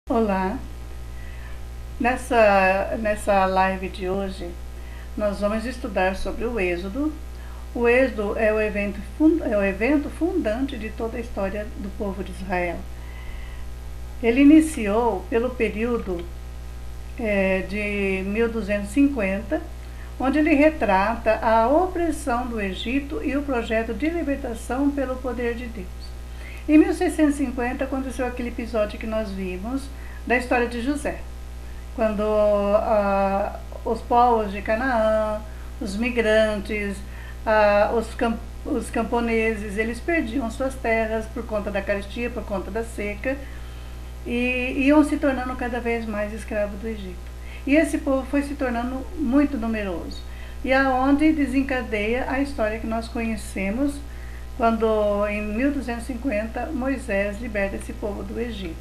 Olá, nessa live de hoje nós vamos estudar sobre o Êxodo. O Êxodo é o evento fundante de toda a história do povo de Israel. Ele iniciou pelo período de 1250, onde ele retrata a opressão do Egito e o projeto de libertação pelo poder de Deus. Em 1650 aconteceu aquele episódio que nós vimos da história de José, quando os povos de Canaã, os migrantes, os camponeses, eles perdiam suas terras por conta da carestia, por conta da seca, e iam se tornando cada vez mais escravos do Egito. E esse povo foi se tornando muito numeroso, e aonde desencadeia a história que nós conhecemos, quando em 1250 Moisés liberta esse povo do Egito.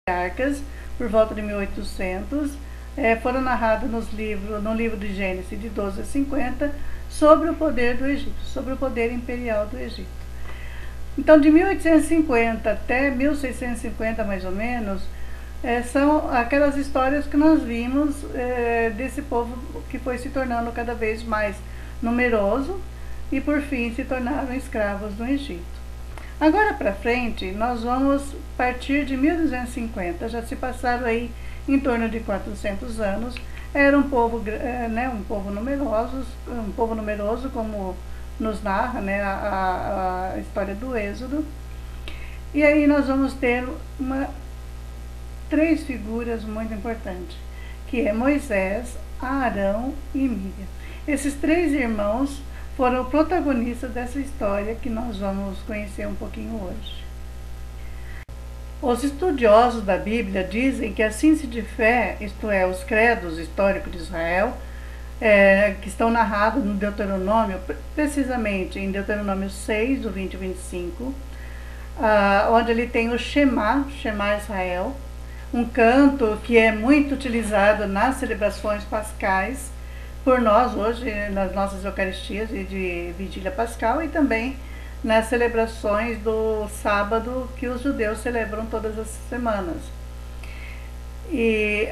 Arcas, por volta de 1800, foram narradas no livro de Gênesis de 12 a 50, sobre o poder do Egito, sobre o poder imperial do Egito. Então, de 1850 até 1650, mais ou menos, são aquelas histórias que nós vimos desse povo que foi se tornando cada vez mais numeroso e, por fim, se tornaram escravos no Egito. Agora para frente, nós vamos partir de 1250, já se passaram aí em torno de 400 anos. Era um povo, um povo numeroso, como nos narra a história do Êxodo. E aí nós vamos ter três figuras muito importantes, que é Moisés, Arão e Miriam. Esses três irmãos foram protagonistas dessa história que nós vamos conhecer um pouquinho hoje. Os estudiosos da Bíblia dizem que a ciência de fé, isto é, os credos históricos de Israel, que estão narrados no Deuteronômio, precisamente em Deuteronômio 6, do 20 e 25, onde ele tem o Shema Israel, um canto que é muito utilizado nas celebrações pascais, por nós hoje, nas nossas Eucaristias e de Vigília Pascal, e também nas celebrações do sábado que os judeus celebram todas as semanas. E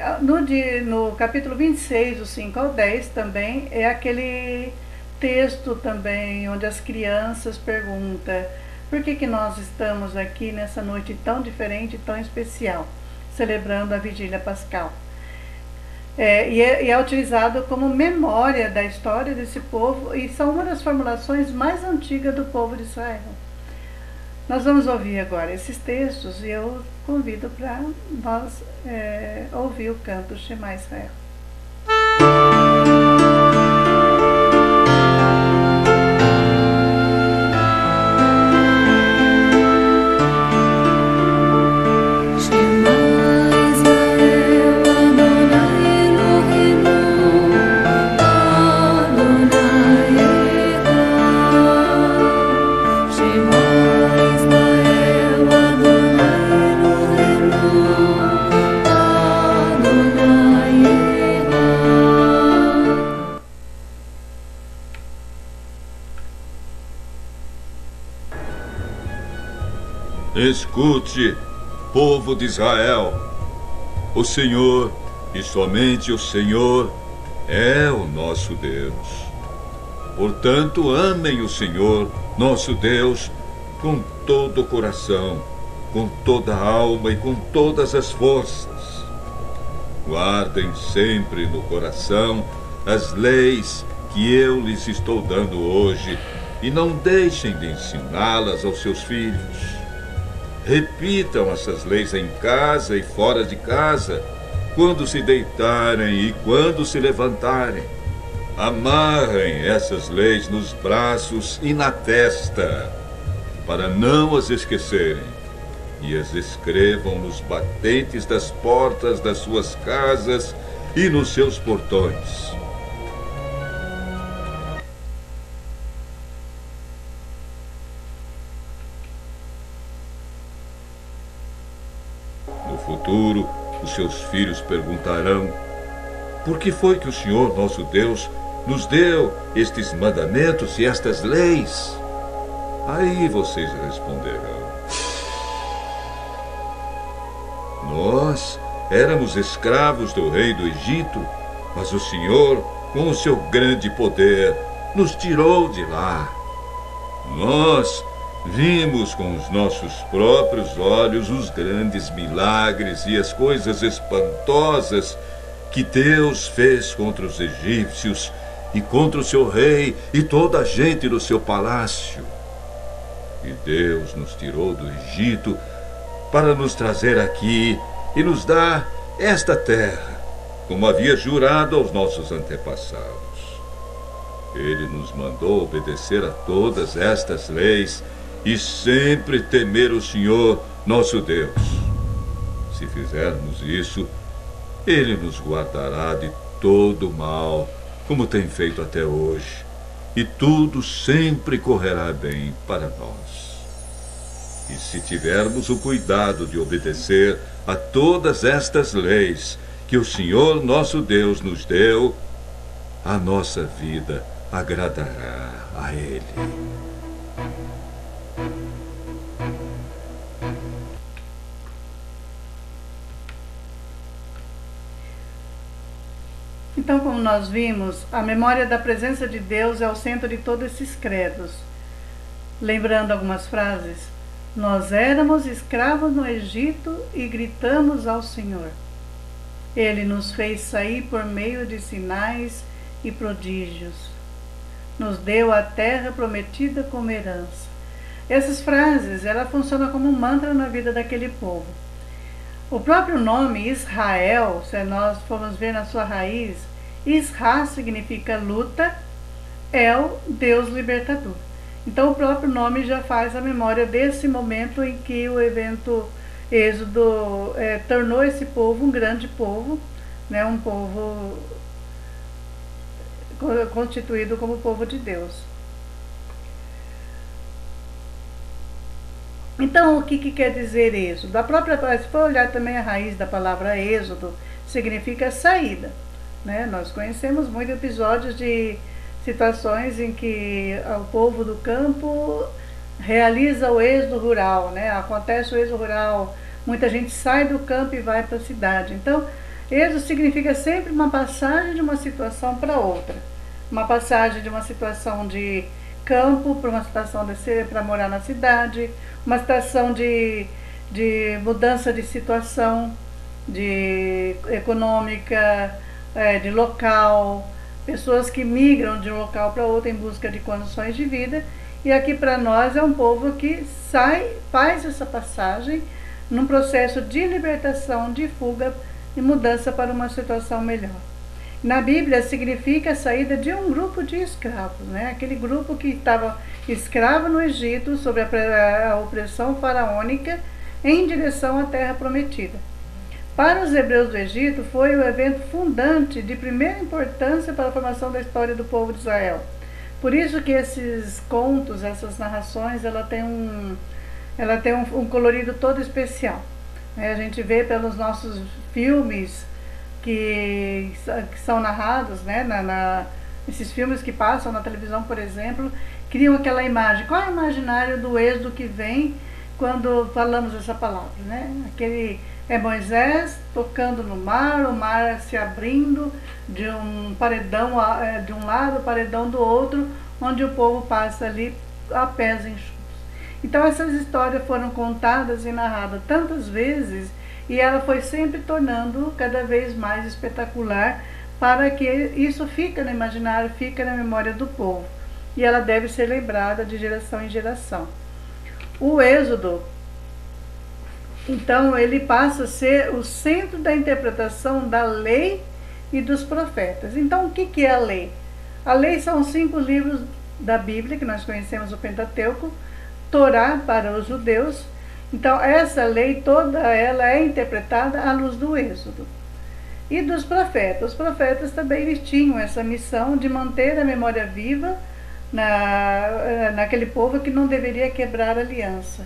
no capítulo 26, do 5 ao 10, também é aquele texto também onde as crianças perguntam por que nós estamos aqui nessa noite tão diferente, tão especial, celebrando a Vigília Pascal. E é utilizado como memória da história desse povo, e são uma das formulações mais antigas do povo de Israel. Nós vamos ouvir agora esses textos e eu convido para nós ouvir o canto Shema Israel. Escute, povo de Israel, o Senhor, e somente o Senhor, é o nosso Deus. Portanto, amem o Senhor, nosso Deus, com todo o coração, com toda a alma e com todas as forças. Guardem sempre no coração as leis que eu lhes estou dando hoje e não deixem de ensiná-las aos seus filhos. Repitam essas leis em casa e fora de casa, quando se deitarem e quando se levantarem. Amarrem essas leis nos braços e na testa, para não as esquecerem, e as escrevam nos batentes das portas das suas casas e nos seus portões. No futuro, os seus filhos perguntarão: por que foi que o Senhor, nosso Deus, nos deu estes mandamentos e estas leis? Aí vocês responderão: nós éramos escravos do rei do Egito, mas o Senhor, com o seu grande poder, nos tirou de lá. Nós vimos com os nossos próprios olhos os grandes milagres e as coisas espantosas que Deus fez contra os egípcios e contra o seu rei e toda a gente do seu palácio. E Deus nos tirou do Egito para nos trazer aqui e nos dar esta terra, como havia jurado aos nossos antepassados. Ele nos mandou obedecer a todas estas leis e sempre temer o Senhor, nosso Deus. Se fizermos isso, Ele nos guardará de todo o mal, como tem feito até hoje, e tudo sempre correrá bem para nós. E se tivermos o cuidado de obedecer a todas estas leis que o Senhor nosso Deus nos deu, a nossa vida agradará a Ele. Então, como nós vimos, a memória da presença de Deus é o centro de todos esses credos. Lembrando algumas frases: nós éramos escravos no Egito e gritamos ao Senhor. Ele nos fez sair por meio de sinais e prodígios. Nos deu a terra prometida como herança. Essas frases, ela funcionam como um mantra na vida daquele povo. O próprio nome Israel, se nós formos ver na sua raiz, Isra significa luta, El, Deus libertador. Então o próprio nome já faz a memória desse momento em que o evento Êxodo tornou esse povo um grande povo, né, um povo constituído como povo de Deus. Então, o que quer dizer êxodo? Se for olhar também a raiz da palavra êxodo, significa saída. Né? Nós conhecemos muitos episódios de situações em que o povo do campo realiza o êxodo rural, né? Acontece o êxodo rural, muita gente sai do campo e vai para a cidade. Então, êxodo significa sempre uma passagem de uma situação para outra. Uma passagem de uma situação de campo para uma situação para morar na cidade, uma situação de mudança de situação, de econômica, de local, pessoas que migram de um local para outro em busca de condições de vida. E aqui para nós é um povo que faz essa passagem num processo de libertação, de fuga e mudança para uma situação melhor. Na Bíblia significa a saída de um grupo de escravos, né? Aquele grupo que estava escravo no Egito sob a opressão faraônica em direção à terra prometida. Para os hebreus do Egito foi o evento fundante de primeira importância para a formação da história do povo de Israel. Por isso que esses contos, essas narrações, ela tem um colorido todo especial. A gente vê pelos nossos filmes que são narrados, né, esses filmes que passam na televisão, por exemplo, criam aquela imagem. Qual é o imaginário do êxodo que vem quando falamos essa palavra? Né? É Moisés tocando no mar, o mar se abrindo de um paredão de um lado, paredão do outro, onde o povo passa ali a pés enxutos. Então essas histórias foram contadas e narradas tantas vezes e ela foi sempre tornando cada vez mais espetacular para que isso fique no imaginário, fique na memória do povo. E ela deve ser lembrada de geração em geração. O Êxodo, então, ele passa a ser o centro da interpretação da lei e dos profetas. Então, o que é a lei? A lei são 5 livros da Bíblia, que nós conhecemos o Pentateuco, Torá para os judeus. Então, essa lei toda ela é interpretada à luz do Êxodo. E dos profetas. Os profetas também eles tinham essa missão de manter a memória viva naquele povo que não deveria quebrar a aliança.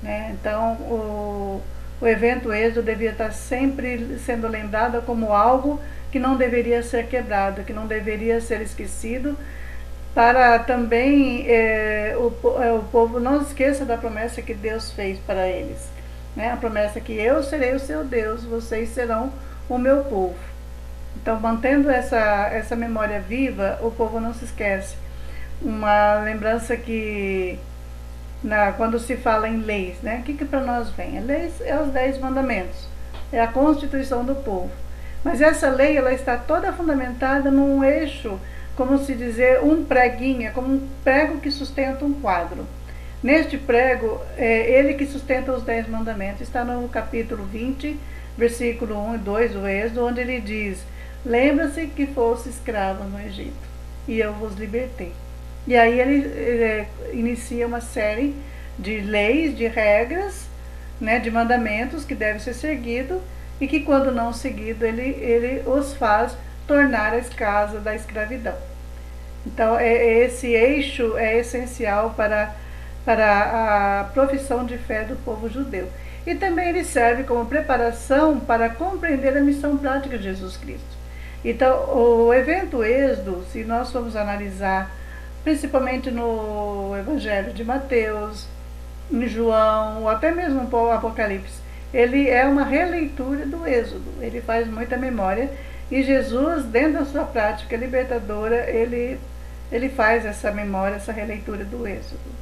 Né? Então, O evento Êxodo devia estar sempre sendo lembrado como algo que não deveria ser quebrado, que não deveria ser esquecido, para também o povo não esqueça da promessa que Deus fez para eles, né? A promessa que eu serei o seu Deus, vocês serão o meu povo. Então, mantendo essa memória viva, o povo não se esquece. Uma lembrança que, quando se fala em leis, né? O que para nós vem? Leis é os 10 mandamentos, é a constituição do povo. Mas essa lei, ela está toda fundamentada num eixo, como se dizer, um preguinho, é como um prego que sustenta um quadro. Neste prego, ele que sustenta os 10 mandamentos, está no capítulo 20, versículo 1 e 2 do Êxodo, onde ele diz: lembra-se que fosse escravo no Egito, e eu vos libertei. E aí ele inicia uma série de leis, de regras, né, de mandamentos que devem ser seguidos, e que quando não seguido, ele os faz tornar a casa da escravidão. Então, esse eixo é essencial para a profissão de fé do povo judeu. E também ele serve como preparação para compreender a missão prática de Jesus Cristo. Então, o evento Êxodo, se nós formos analisar, principalmente no Evangelho de Mateus, em João, ou até mesmo no Apocalipse, ele é uma releitura do Êxodo, ele faz muita memória, e Jesus, dentro da sua prática libertadora, ele faz essa memória, essa releitura do Êxodo.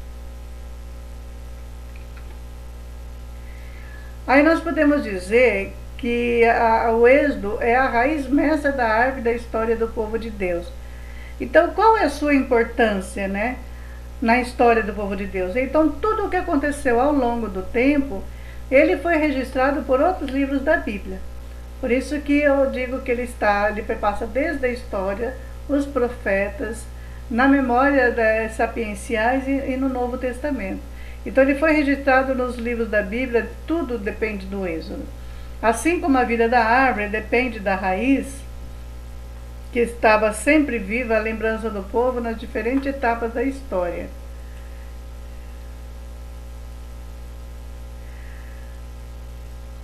Aí nós podemos dizer que o Êxodo é a raiz mestra da árvore da história do povo de Deus. Então, qual é a sua importância, né, na história do povo de Deus? Então, tudo o que aconteceu ao longo do tempo, ele foi registrado por outros livros da Bíblia. Por isso que eu digo que ele perpassa desde a história, os profetas, na memória sapienciais e no Novo Testamento. Então ele foi registrado nos livros da Bíblia, tudo depende do Êxodo. Assim como a vida da árvore depende da raiz, que estava sempre viva a lembrança do povo nas diferentes etapas da história.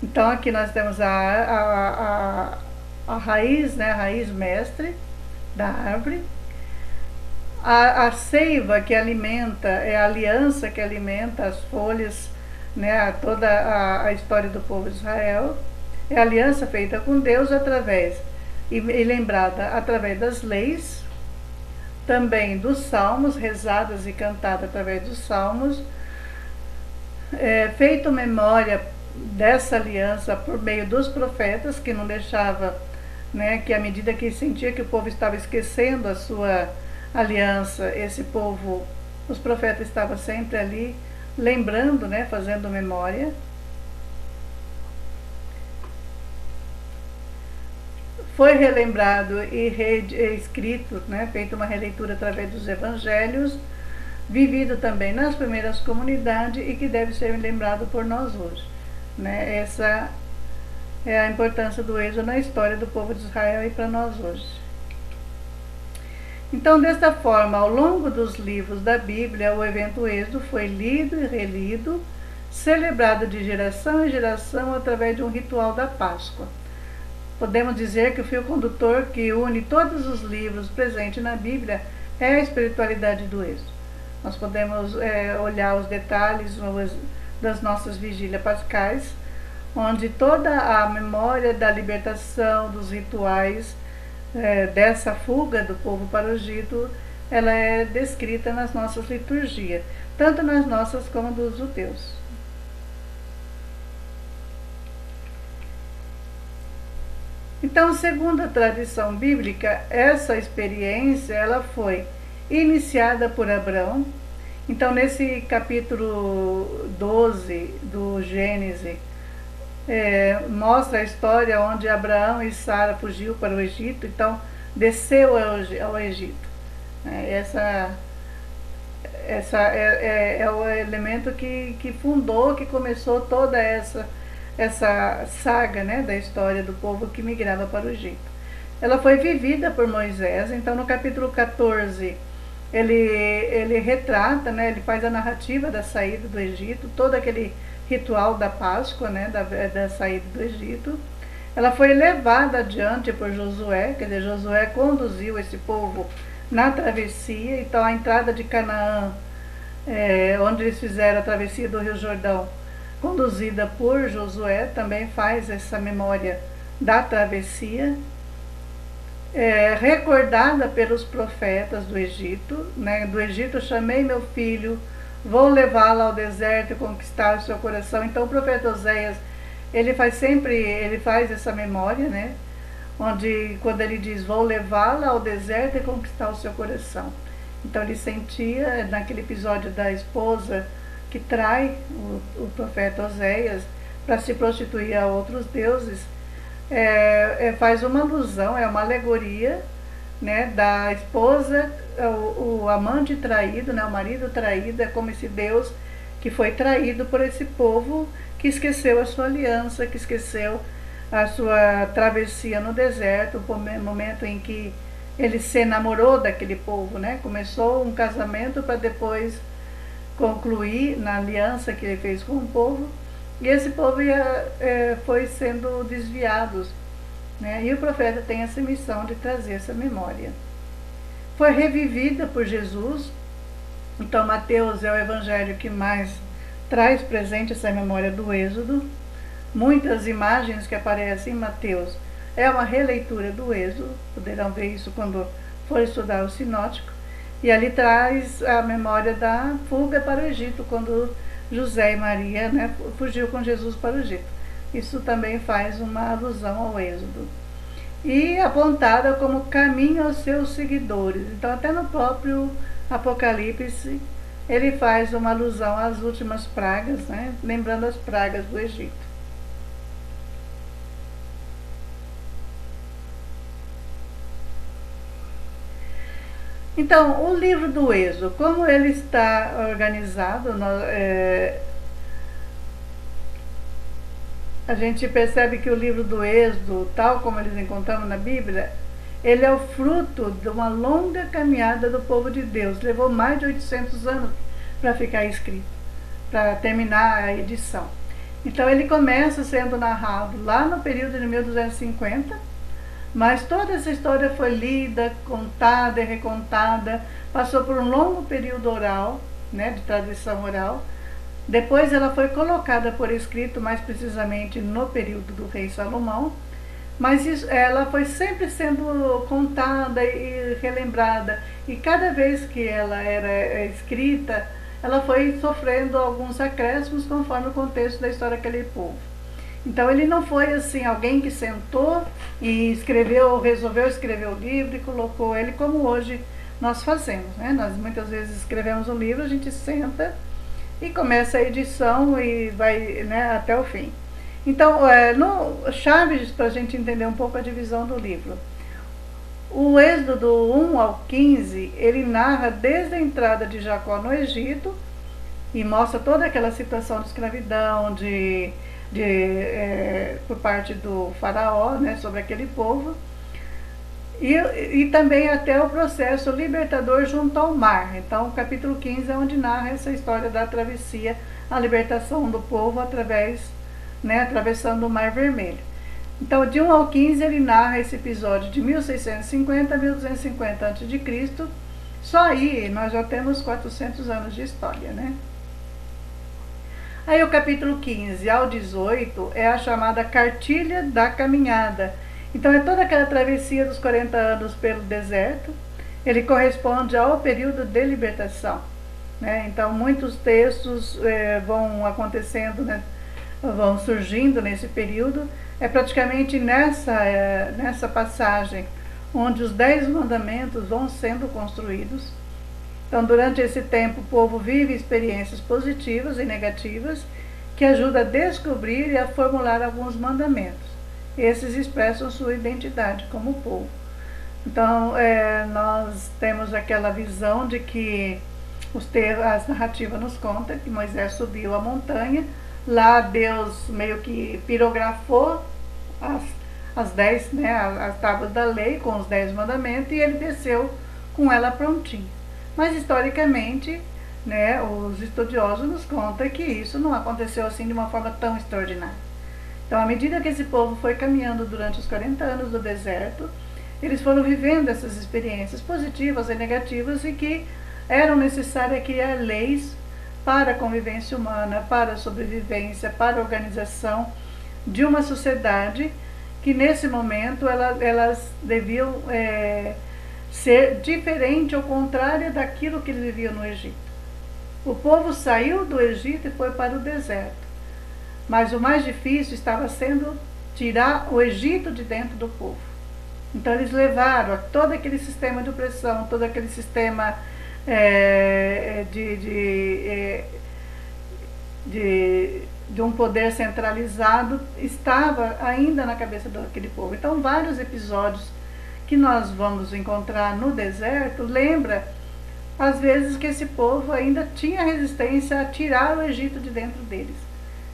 Então aqui nós temos a raiz, né, a raiz mestre da árvore. A seiva que alimenta, é a aliança que alimenta as folhas, né, toda a história do povo de Israel. É a aliança feita com Deus e lembrada através das leis, também dos salmos, rezadas e cantadas através dos salmos, feito memória dessa aliança por meio dos profetas, que não deixava, né, que à medida que sentia que o povo estava esquecendo a sua aliança, esse povo, os profetas estavam sempre ali lembrando, né, fazendo memória. Foi relembrado e reescrito, né, feito uma releitura através dos evangelhos, vivido também nas primeiras comunidades e que deve ser lembrado por nós hoje, né? Essa é a importância do Êxodo na história do povo de Israel e para nós hoje. Então, desta forma, ao longo dos livros da Bíblia, o evento Êxodo foi lido e relido, celebrado de geração em geração através de um ritual da Páscoa. Podemos dizer que o fio condutor que une todos os livros presentes na Bíblia é a espiritualidade do Êxodo. Nós podemos olhar os detalhes das nossas vigílias pascais, onde toda a memória da libertação, dos rituais, dessa fuga do povo para o Egito, ela é descrita nas nossas liturgias, tanto nas nossas como dos judeus. Então, segundo a tradição bíblica, essa experiência ela foi iniciada por Abraão. Então, nesse capítulo 12 do Gênesis, mostra a história onde Abraão e Sara fugiu para o Egito, então desceu ao Egito. Essa é o elemento que fundou, que começou toda essa saga, né, da história do povo que migrava para o Egito. Ela foi vivida por Moisés. Então no capítulo 14 ele retrata, né, ele faz a narrativa da saída do Egito, todo aquele ritual da Páscoa, né, da saída do Egito. Ela foi levada adiante por Josué, quer dizer, Josué conduziu esse povo na travessia. Então a entrada de Canaã, onde eles fizeram a travessia do Rio Jordão, conduzida por Josué, também faz essa memória da travessia, recordada pelos profetas do Egito, né? Do Egito chamei meu filho, vou levá-lo ao deserto e conquistar o seu coração. Então o profeta Oséias, ele faz essa memória, né? Onde, quando ele diz, vou levá-la ao deserto e conquistar o seu coração. Então ele sentia, naquele episódio da esposa que trai o profeta Oséias para se prostituir a outros deuses, faz uma alusão, é uma alegoria, né, da esposa, o amante traído, né, o marido traído, é como esse Deus que foi traído por esse povo que esqueceu a sua aliança, que esqueceu a sua travessia no deserto, o momento em que ele se enamorou daquele povo, né? Começou um casamento para depois concluir na aliança que ele fez com o povo, e esse povo foi sendo desviados, né? E o profeta tem essa missão de trazer essa memória. Foi revivida por Jesus. Então Mateus é o evangelho que mais traz presente essa memória do Êxodo. Muitas imagens que aparecem em Mateus é uma releitura do Êxodo, poderão ver isso quando for estudar o sinótico, e ali traz a memória da fuga para o Egito, quando José e Maria, né, fugiu com Jesus para o Egito. Isso também faz uma alusão ao Êxodo. E apontada como caminho aos seus seguidores. Então até no próprio Apocalipse ele faz uma alusão às últimas pragas, né, lembrando as pragas do Egito. Então, o livro do Êxodo, como ele está organizado, a gente percebe que o livro do Êxodo, tal como eles encontramos na Bíblia, ele é o fruto de uma longa caminhada do povo de Deus. Levou mais de 800 anos para ficar escrito, para terminar a edição. Então ele começa sendo narrado lá no período de 1250, mas toda essa história foi lida, contada e recontada, passou por um longo período oral, né, de tradição oral. Depois ela foi colocada por escrito, mais precisamente no período do rei Salomão, mas ela foi sempre sendo contada e relembrada, e cada vez que ela era escrita, ela foi sofrendo alguns acréscimos conforme o contexto da história daquele povo. Então ele não foi assim alguém que sentou e resolveu escrever o livro e colocou ele como hoje nós fazemos, né? Nós muitas vezes escrevemos um livro, a gente senta e começa a edição e vai, né, até o fim. Então, chaves para a gente entender um pouco a divisão do livro. O Êxodo do 1 ao 15, ele narra desde a entrada de Jacó no Egito e mostra toda aquela situação de escravidão, por parte do faraó, né, sobre aquele povo, e também até o processo libertador junto ao mar. Então o capítulo 15 é onde narra essa história da travessia, a libertação do povo atravessando o Mar Vermelho. Então de 1 ao 15 ele narra esse episódio de 1650 a 1250 a.C. Só aí nós já temos 400 anos de história, né? Aí o capítulo 15 ao 18 é a chamada cartilha da caminhada. Então é toda aquela travessia dos 40 anos pelo deserto. Ele corresponde ao período de libertação, né? Então muitos textos vão acontecendo, né? Vão surgindo nesse período. É praticamente nessa passagem onde os 10 mandamentos vão sendo construídos. Então, durante esse tempo, o povo vive experiências positivas e negativas que ajudam a descobrir e a formular alguns mandamentos. Esses expressam sua identidade como povo. Então, nós temos aquela visão de que as narrativas nos contam que Moisés subiu a montanha, lá Deus meio que pirografou as 10, né, as tábuas da lei com os 10 mandamentos, e ele desceu com ela prontinha. Mas historicamente, né, os estudiosos nos contam que isso não aconteceu assim de uma forma tão extraordinária. Então, à medida que esse povo foi caminhando durante os 40 anos do deserto, eles foram vivendo essas experiências positivas e negativas e que eram necessárias criar leis para a convivência humana, para a sobrevivência, para a organização de uma sociedade que nesse momento elas deviam ser diferente ou contrária daquilo que eles viviam no Egito. O povo saiu do Egito e foi para o deserto, mas o mais difícil estava sendo tirar o Egito de dentro do povo. Então eles levaram todo aquele sistema de opressão, todo aquele sistema de um poder centralizado, estava ainda na cabeça daquele povo. Então vários episódios que nós vamos encontrar no deserto lembra às vezes que esse povo ainda tinha resistência a tirar o Egito de dentro deles.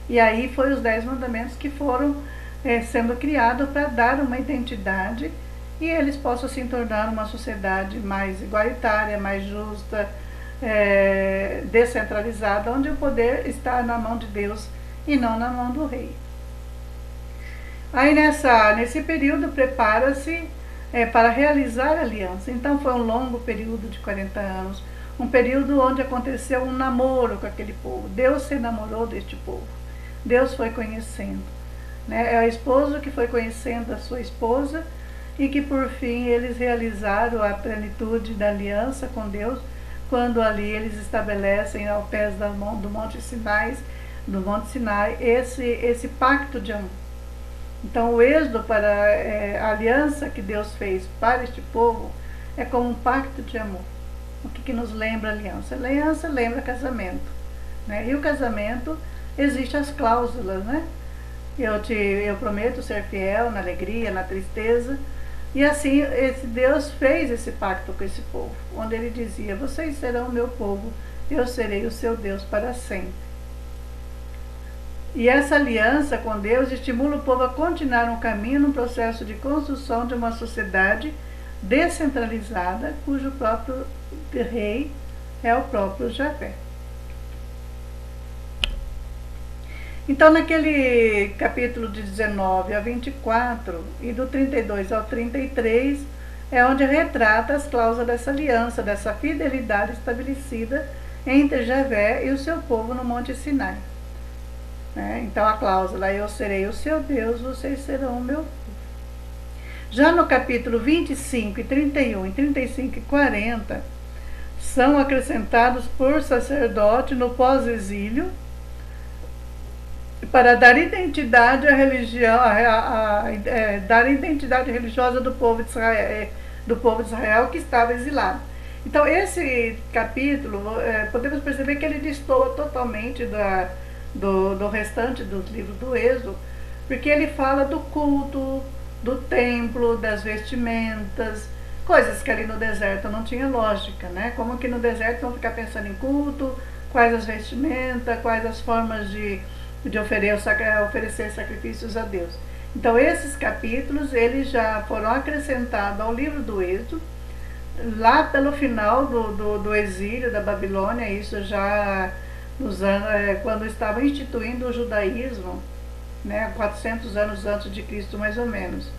E aí foi os 10 mandamentos que foram sendo criados para dar uma identidade e eles possam se tornar uma sociedade mais igualitária, mais justa, descentralizada, onde o poder está na mão de Deus e não na mão do rei. Aí nesse período prepara-se para realizar a aliança. Então foi um longo período de 40 anos, um período onde aconteceu um namoro com aquele povo. Deus se namorou deste povo, Deus foi conhecendo, né? É o esposo que foi conhecendo a sua esposa e que por fim eles realizaram a plenitude da aliança com Deus, quando ali eles estabelecem ao pé do Monte Sinai esse pacto de amor. Então o êxodo para a aliança que Deus fez para este povo é como um pacto de amor. O que nos lembra a aliança? A aliança lembra casamento, né? E o casamento existem as cláusulas, né? Eu prometo ser fiel na alegria, na tristeza. E assim Deus fez esse pacto com esse povo, onde ele dizia: vocês serão o meu povo, eu serei o seu Deus para sempre. E essa aliança com Deus estimula o povo a continuar um caminho num processo de construção de uma sociedade descentralizada, cujo próprio rei é o próprio Javé. Então, naquele capítulo de 19 a 24 e do 32 ao 33, é onde retrata as cláusulas dessa aliança, dessa fidelidade estabelecida entre Javé e o seu povo no Monte Sinai. Então, a cláusula: eu serei o seu Deus, vocês serão o meu povo. Já no capítulo 25 e 31 e 35 e 40, são acrescentados por sacerdote no pós-exílio, para dar identidade à religião, dar identidade religiosa do povo de Israel que estava exilado. Então esse capítulo, podemos perceber que ele destoa totalmente do restante dos livros do Êxodo, porque ele fala do culto, do templo, das vestimentas, coisas que ali no deserto não tinha lógica, né? Como que no deserto vão ficar pensando em culto, quais as vestimentas, quais as formas de oferecer sacrifícios a Deus. Então esses capítulos eles já foram acrescentados ao livro do Êxodo, lá pelo final do exílio da Babilônia, isso já nos anos, quando estava instituindo o judaísmo, né, 400 anos antes de Cristo mais ou menos.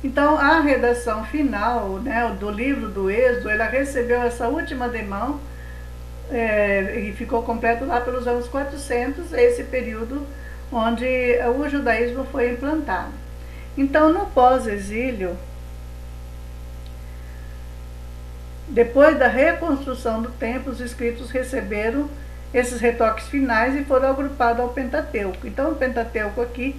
Então a redação final, né, do livro do Êxodo, ela recebeu essa última demão e ficou completo lá pelos anos 400, esse período onde o judaísmo foi implantado. Então, no pós-exílio, depois da reconstrução do templo, os escritos receberam esses retoques finais e foram agrupados ao Pentateuco. Então, o Pentateuco aqui,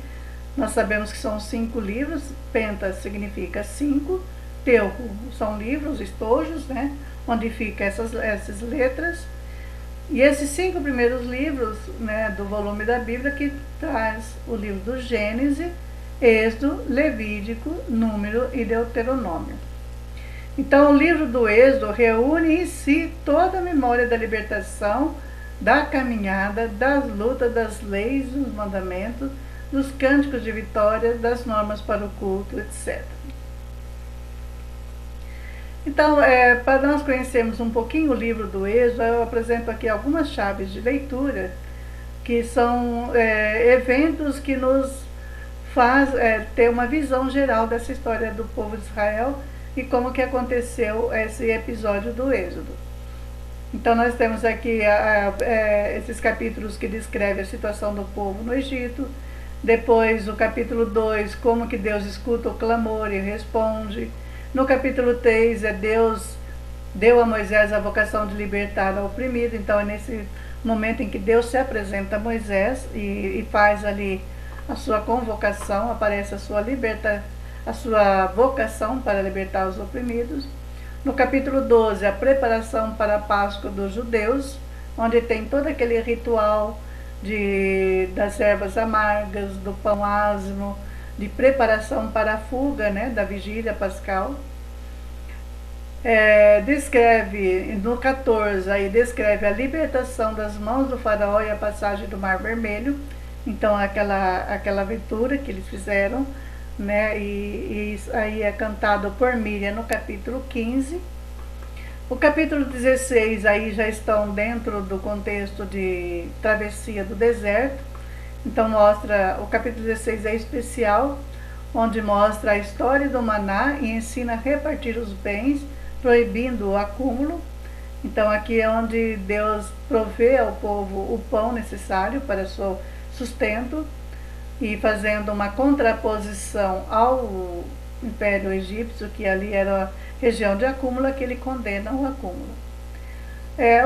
nós sabemos que são 5 livros, penta significa 5, teuco são livros, estojos, né, onde ficam essas letras. E esses 5 primeiros livros, né, do volume da Bíblia, que traz o livro do Gênesis, Êxodo, Levítico, Número e Deuteronômio. Então, o livro do Êxodo reúne em si toda a memória da libertação, da caminhada, das lutas, das leis, dos mandamentos, dos cânticos de vitória, das normas para o culto, etc. Então, para nós conhecermos um pouquinho o livro do Êxodo, eu apresento aqui algumas chaves de leitura, que são eventos que nos faz ter uma visão geral dessa história do povo de Israel e como que aconteceu esse episódio do Êxodo. Então nós temos aqui esses capítulos que descrevem a situação do povo no Egito, depois o capítulo 2, como que Deus escuta o clamor e responde. No capítulo 3, Deus deu a Moisés a vocação de libertar o oprimido, então é nesse momento em que Deus se apresenta a Moisés e faz ali a sua convocação, aparece a sua vocação para libertar os oprimidos. No capítulo 12, a preparação para a Páscoa dos judeus, onde tem todo aquele ritual das ervas amargas, do pão asmo, de preparação para a fuga, né, da vigília pascal. No 14, aí descreve a libertação das mãos do faraó e a passagem do Mar Vermelho. Então aquela aventura que eles fizeram, né, e isso aí é cantado por Miriam no capítulo 15. O capítulo 16 aí já estão dentro do contexto de travessia do deserto. Então o capítulo 16 é especial, onde mostra a história do maná e ensina a repartir os bens, proibindo o acúmulo. Então aqui é onde Deus provê ao povo o pão necessário para seu sustento, e fazendo uma contraposição ao Império Egípcio, que ali era a região de acúmulo, que ele condena o acúmulo.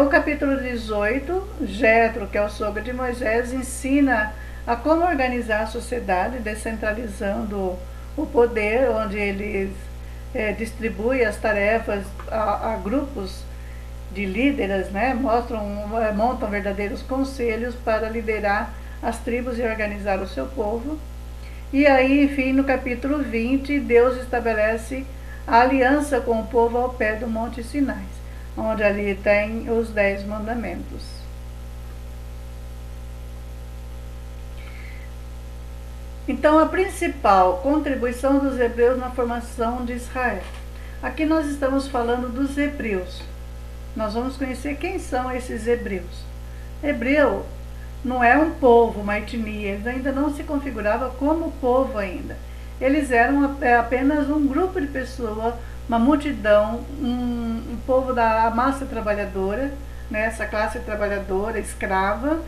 O capítulo 18, Jetro, que é o sogro de Moisés, ensina a como organizar a sociedade, descentralizando o poder, onde ele distribui as tarefas a grupos de líderes, né? Montam verdadeiros conselhos para liderar as tribos e organizar o seu povo. E aí, enfim, no capítulo 20, Deus estabelece a aliança com o povo ao pé do Monte Sinai, onde ali tem os 10 mandamentos. Então, a principal contribuição dos hebreus na formação de Israel. Aqui nós estamos falando dos hebreus. Nós vamos conhecer quem são esses hebreus. Hebreu não é um povo, uma etnia, eles ainda não se configuravam como povo ainda. Eles eram apenas um grupo de pessoas, uma multidão, um povo da massa trabalhadora, né, essa classe trabalhadora, escrava,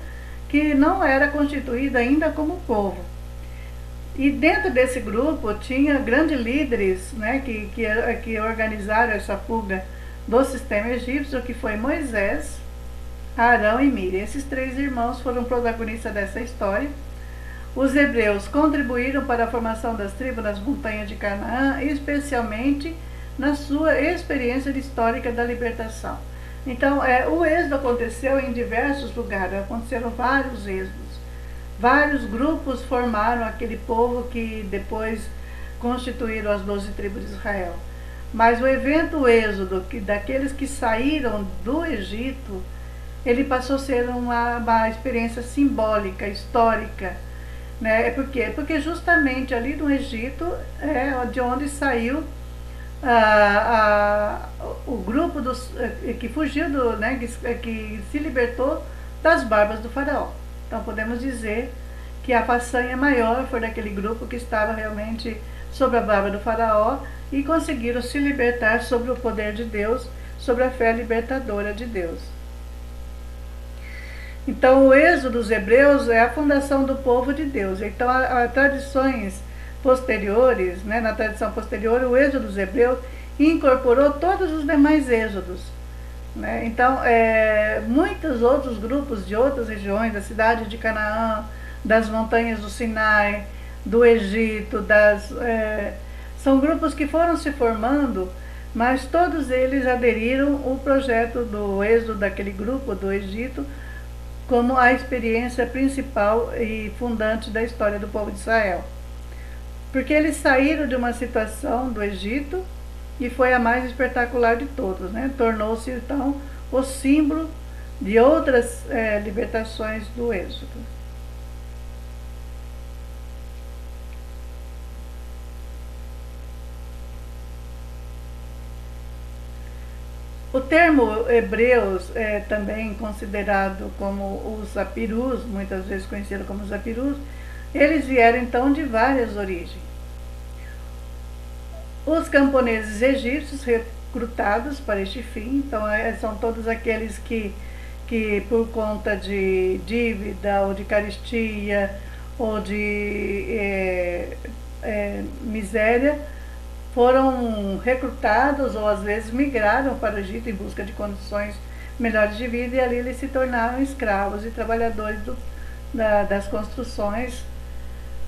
que não era constituída ainda como povo. E dentro desse grupo tinha grandes líderes, né, que organizaram essa fuga do sistema egípcio, que foi Moisés, Arão e Miriam. Esses 3 irmãos foram protagonistas dessa história. Os hebreus contribuíram para a formação das tribos nas montanhas de Canaã, especialmente na sua experiência histórica da libertação. Então, o êxodo aconteceu em diversos lugares, aconteceram vários êxodos. Vários grupos formaram aquele povo que depois constituíram as 12 tribos de Israel. Mas o evento êxodo, daqueles que saíram do Egito, ele passou a ser uma experiência simbólica, histórica. Né? Por quê? Porque justamente ali no Egito é de onde saiu o grupo que fugiu, que se libertou das barbas do faraó. Então podemos dizer que a façanha maior foi daquele grupo que estava realmente sob a barba do faraó e conseguiram se libertar sobre o poder de Deus, sobre a fé libertadora de Deus. Então o êxodo dos hebreus é a fundação do povo de Deus. Então tradições posteriores, né, na tradição posterior, o êxodo dos hebreus incorporou todos os demais êxodos. Né? Então muitos outros grupos de outras regiões, da cidade de Canaã, das montanhas do Sinai, do Egito, são grupos que foram se formando, mas todos eles aderiram ao projeto do êxodo daquele grupo do Egito como a experiência principal e fundante da história do povo de Israel. Porque eles saíram de uma situação do Egito e foi a mais espetacular de todas, né? Tornou-se então o símbolo de outras libertações do êxodo. O termo hebreus é também considerado como os apirus, muitas vezes conhecido como os apirus. Eles vieram então de várias origens. Os camponeses egípcios recrutados para este fim, então são todos aqueles que por conta de dívida ou de carestia ou de miséria foram recrutados ou às vezes migraram para o Egito em busca de condições melhores de vida, e ali eles se tornaram escravos e trabalhadores das construções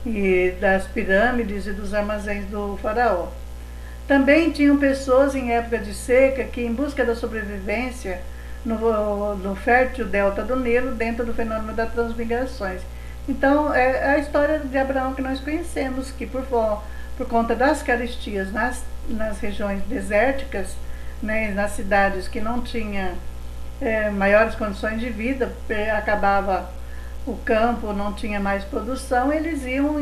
e das pirâmides e dos armazéns do faraó. Também tinham pessoas em época de seca que, em busca da sobrevivência no fértil delta do Nilo, dentro do fenômeno das transmigrações. Então, é a história de Abraão que nós conhecemos, que por conta das carestia nas regiões desérticas, né, nas cidades que não tinha maiores condições de vida, acabava o campo, não tinha mais produção, eles iam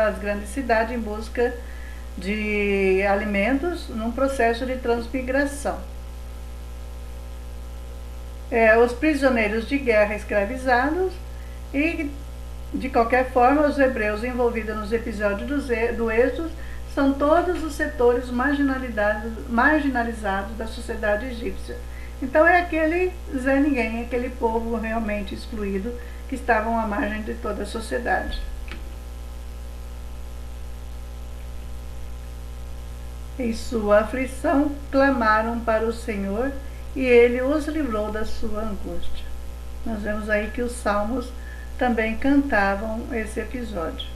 às grandes cidades em busca de alimentos num processo de transmigração. Os prisioneiros de guerra escravizados e, de qualquer forma, os hebreus envolvidos nos episódios do Êxodo são todos os setores marginalizados da sociedade egípcia. Então é aquele Zé Ninguém, aquele povo realmente excluído que estavam à margem de toda a sociedade. Em sua aflição, clamaram para o Senhor e ele os livrou da sua angústia. Nós vemos aí que os salmos também cantavam esse episódio.